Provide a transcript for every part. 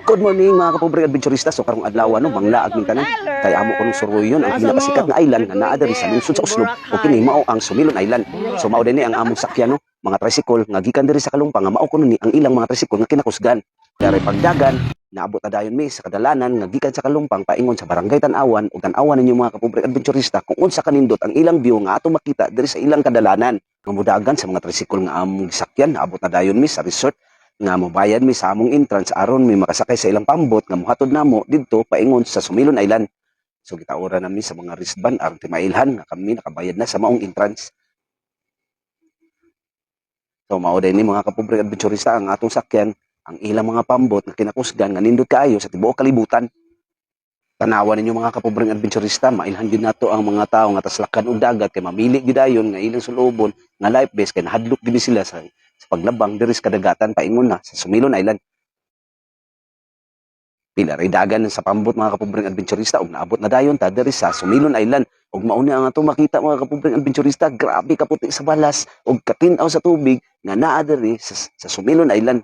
Good morning mga kapobreng adventurista. So karong adlaw no manglaag min tanan kay amo ko nung Suruyon ang pinakasikat nga island nga naa diri sa lungsod sa Oslob o kini mao ang Sumilon Island. So mao dinhi ang among sakyan no, mga tricycle nga gikan diri sa Kalumpang nga mao kuno ni ang ilang mga tricycle nga kinakusgan. Dari pagdagan naabot na dayon mi sa kadalanan nga gikan sa Kalumpang paingon sa barangay Tan-awan ug tan-awan ninyo mga kapobreng adventurista kung unsa kanindot ang ilang view nga ato makita diri sa ilang kadalanan. Mamudagan sa mga tricycle nga among sakyan naabot na dayon mi sa resort nga mobayad mi sa among entrance aron mi makasakay sa ilang pambot nga mohatod namo didto paingon sa Sumilon Island. So gitaora nami sa mga wristband aron timailhan nga kami nakabayad na sa maong entrance. So mao ni mga kapobreng adventurista ang atong sakyan, ang ilang mga pambot nga kinakusgan nga nindot kaayo sa tibuok kalibutan. Tanawan ninyo mga kapobreng adventurista, mailhan gyud nato ang mga tawo nga taslakan og dagat kay mamili gyud ayon nga ilang sulubon nga life vest kay nahadlok gyud sila sa paglabang diri sa kadagatan paingon na sa Sumilon Island. Pila ray dagan sa pambot mga kapobreng adventurista ug naabot na dayon ta diri sa Sumilon Island ug mao ni ang atong makita mga kapobreng adventurista, grabe kaputi sa balas ug katin-aw sa tubig nga naa diri sa Sumilon Island.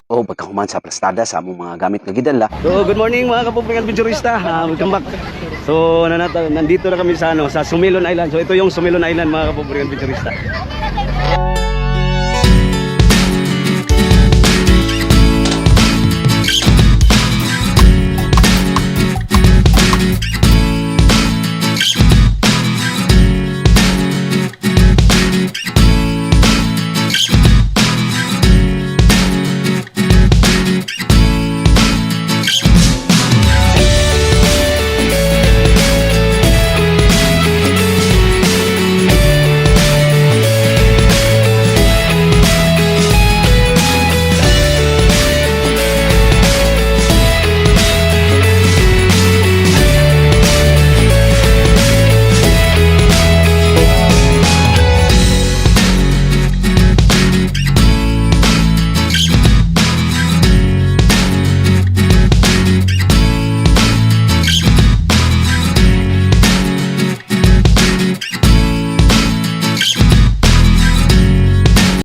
O pagkahuman sa plastada sa among mga gamit nga gidala. So good morning mga kapobreng adventurista. Welcome back. So nandito na kami sa sa Sumilon Island. So ito yung Sumilon Island mga kapobreng adventurista.